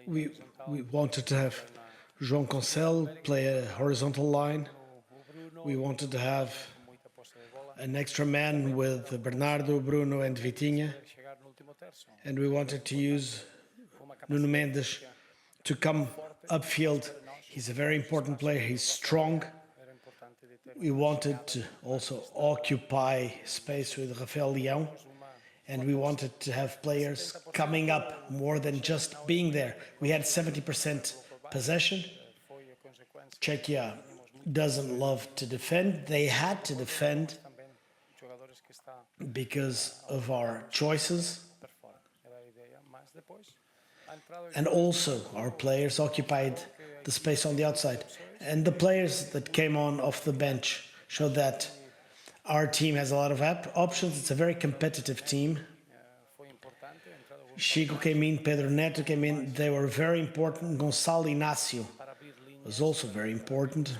We wanted to have João Cancelo play a horizontal line. We wanted to have an extra man with Bernardo, Bruno and Vitinha. And we wanted to use Nuno Mendes to come upfield. He's a very important player. He's strong. We wanted to also occupy space with Rafael Leão. And we wanted to have players coming up more than just being there. We had 70% possession. Czechia doesn't love to defend. They had to defend because of our choices. And also our players occupied the space on the outside. And the players that came on off the bench showed that our team has a lot of options. It's a very competitive team. Chico came in, Pedro Neto came in. They were very important. Gonçalo Inácio was also very important.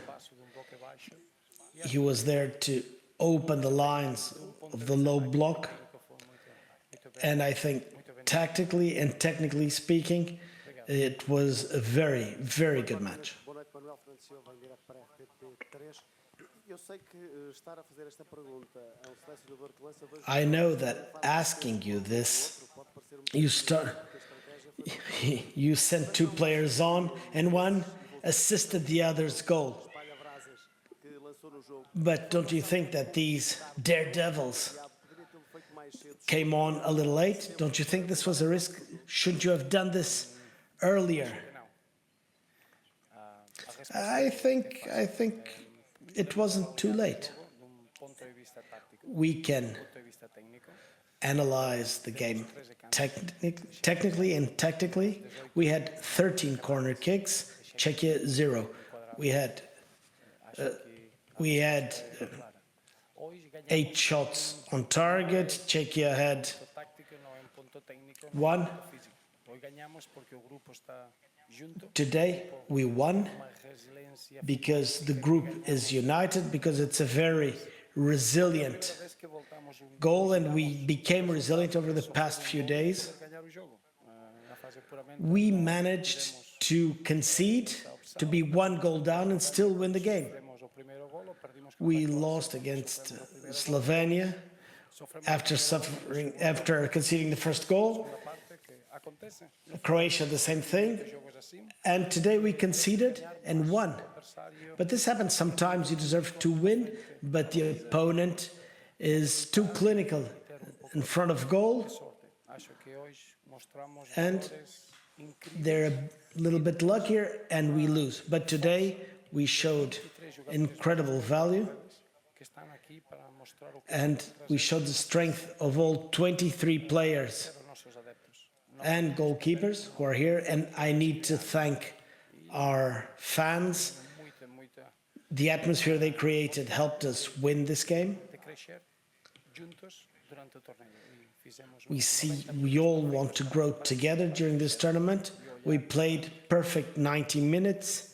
He was there to open the lines of the low block. And I think tactically and technically speaking, it was a very, very good match. I know that asking you this, you sent two players on and one assisted the other's goal. But don't you think that these daredevils came on a little late? Don't you think this was a risk? Shouldn't you have done this earlier? I think it wasn't too late. We can analyze the game technically and tactically. We had 13 corner kicks, Czechia 0. We had 8 shots on target, Czechia had 1. Today we won because the group is united, because it's a very resilient goal, and we became resilient over the past few days. We managed to concede, to be 1 goal down and still win the game. We lost against Slovenia after conceding the first goal. Croatia, the same thing. And today we conceded and won. But this happens sometimes. You deserve to win, but the opponent is too clinical in front of goal. And they're a little bit luckier and we lose. But today we showed incredible value. And we showed the strength of all 23 players and goalkeepers who are here, and I need to thank our fans. The atmosphere they created helped us win this game. We all want to grow together during this tournament. We played perfect 90 minutes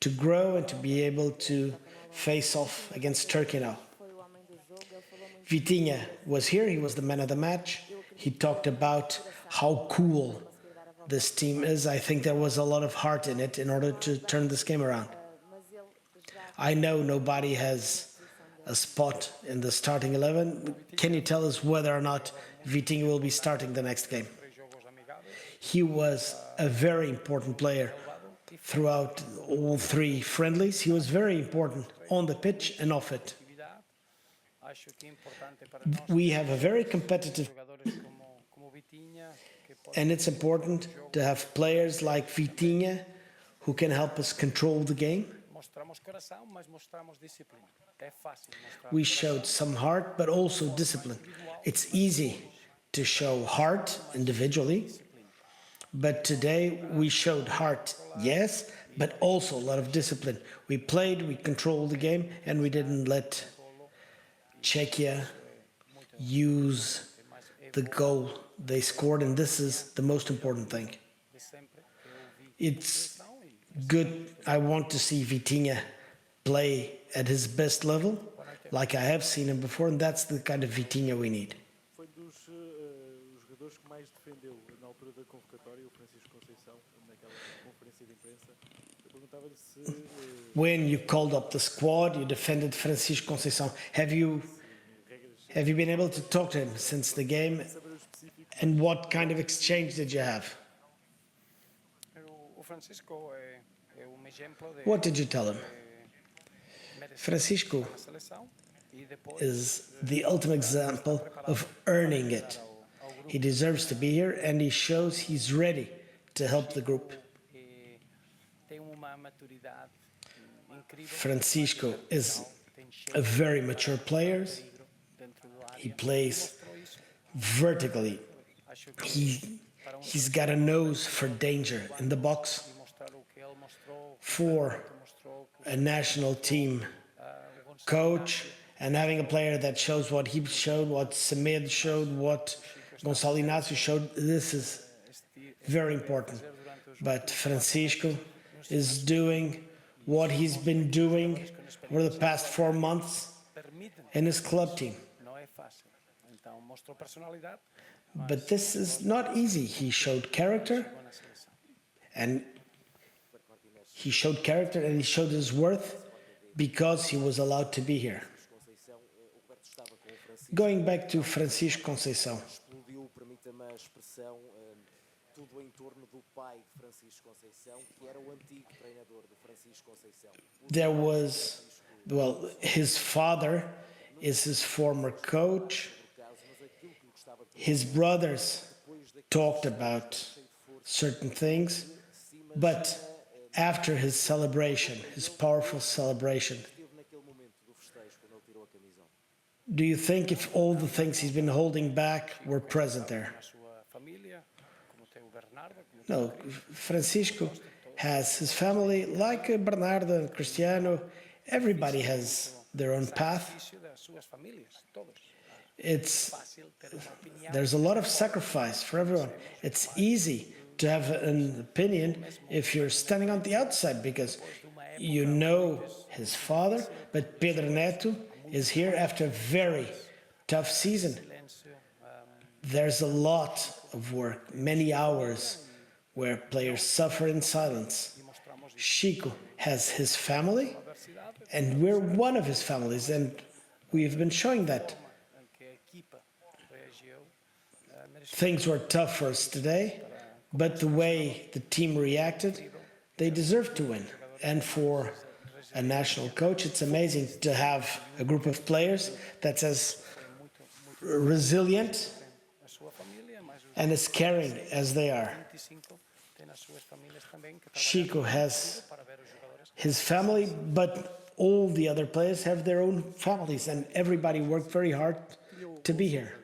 to grow and to be able to face off against Turkey now. Vitinha was here, he was the man of the match. He talked about how cool this team is. I think there was a lot of heart in it in order to turn this game around. I know nobody has a spot in the starting 11. Can you tell us whether or not Vitinha will be starting the next game? He was a very important player throughout all 3 friendlies. He was very important on the pitch and off it. We have a very competitive, and it's important to have players like Vitinha who can help us control the game. We showed some heart, but also discipline. It's easy to show heart individually, but today we showed heart, yes, but also a lot of discipline. We played, we controlled the game, and we didn't let Czechia use the goal they scored, and this is the most important thing. It's good. I want to see Vitinha play at his best level, like I have seen him before, and that's the kind of Vitinha we need. os jogadores que mais defendeu na altura da convocatória, o Francisco Conceição, naquela conferência de imprensa. Eu perguntava-lhe se When you called up the squad, you defended Francisco Conceição. Have you been able to talk to him since the game? And what kind of exchange did you have? What did you tell him? Francisco is the ultimate example of earning it. He deserves to be here, and he shows he's ready to help the group. Francisco is a very mature player. He plays vertically. He's got a nose for danger in the box. For a national team coach and having a player that shows what he showed, what Semedo showed, what Gonçalo Inácio showed, this is very important. But Francisco is doing what he's been doing over the past 4 months in his club team. But this is not easy. He showed character, and he showed his worth because he was allowed to be here. Going back to Francisco Conceição. Tudo em torno do pai de Francisco Conceição, que era o antigo treinador de Francisco Conceição. There was, well, his father is his former coach. His brothers talked about certain things, but after his celebration, his powerful celebration, do you think if all the things he's been holding back were present there? No, Francisco has his family, like Bernardo and Cristiano. Everybody has their own path. There's a lot of sacrifice for everyone. It's easy to have an opinion if you're standing on the outside because you know his father, but Pedro Neto is here after a very tough season. There's a lot of work, many hours where players suffer in silence. Chico has his family, and we're one of his families, and we've been showing that. Things were tough for us today, but the way the team reacted, they deserve to win. And for a national coach, it's amazing to have a group of players that's as resilient and as caring as they are. Chico has his family, but all the other players have their own families, and everybody worked very hard to be here.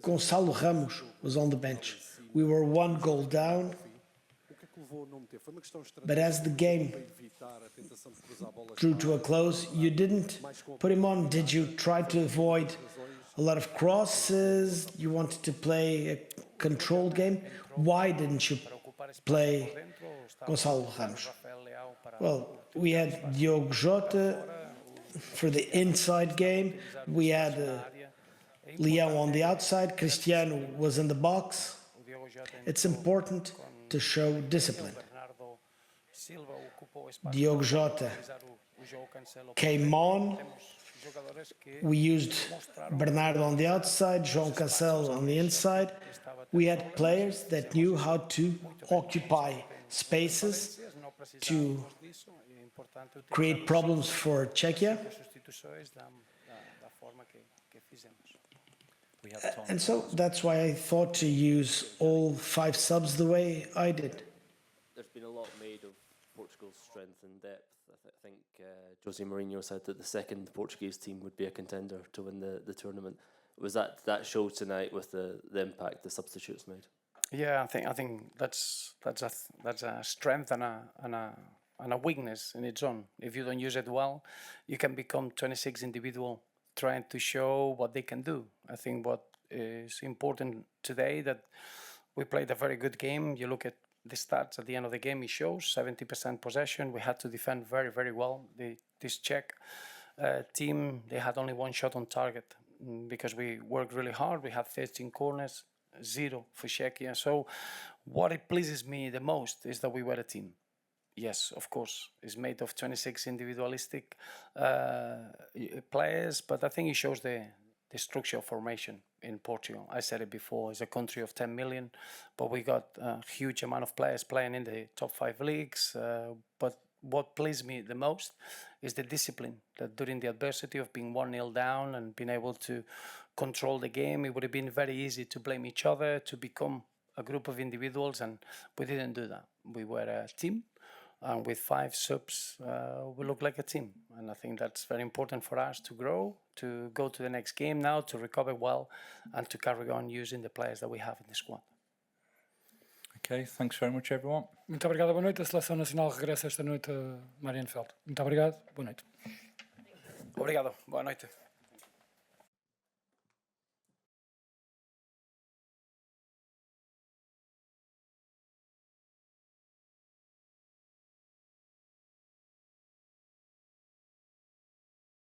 Gonçalo Ramos was on the bench. We were 1 goal down, but as the game drew to a close, you didn't put him on. Did you try to avoid a lot of crosses? You wanted to play a controlled game. Why didn't you play Gonçalo Ramos? Well, we had Diogo Jota for the inside game. We had Leão on the outside. Cristiano was in the box. It's important to show discipline. Diogo Jota came on. We used Bernardo on the outside, João Cancelo on the inside. We had players that knew how to occupy spaces, to create problems for Czechia. And so that's why I thought to use all 5 subs the way I did. There's been a lot made of Portugal's strength and depth. I think Jose Mourinho said that the second Portuguese team would be a contender to win the tournament. Was that show tonight with the impact the substitutes made? Yeah, I think that's a strength and a weakness in its own. If you don't use it well, you can become 26 individual trying to show what they can do. I think what is important today that we played a very good game. You look at the stats at the end of the game, it shows 70% possession. We had to defend very, very well. This Czech team, they had only 1 shot on target. because we worked really hard. We had 13 corners, 0 for Czechia. So what it pleases me the most is that we were a team. Yes, of course, it's made of 26 individualistic players, but I think it shows the structure of formation in Portugal. I said it before, it's a country of 10 million, but we got a huge amount of players playing in the top 5 leagues. But what pleased me the most is the discipline, that during the adversity of being 1-0 down and being able to control the game, it would have been very easy to blame each other, to become a group of individuals, and we didn't do that. We were a team, and with 5 subs, we look like a team. And I think that's very important for us to grow, to go to the next game now, to recover well, and to carry on using the players that we have in the squad. Okay, thanks very much, everyone. Muito obrigado, boa noite. A Seleção Nacional regressa esta noite a Marienfeld. Muito obrigado, boa noite. Obrigado, boa noite.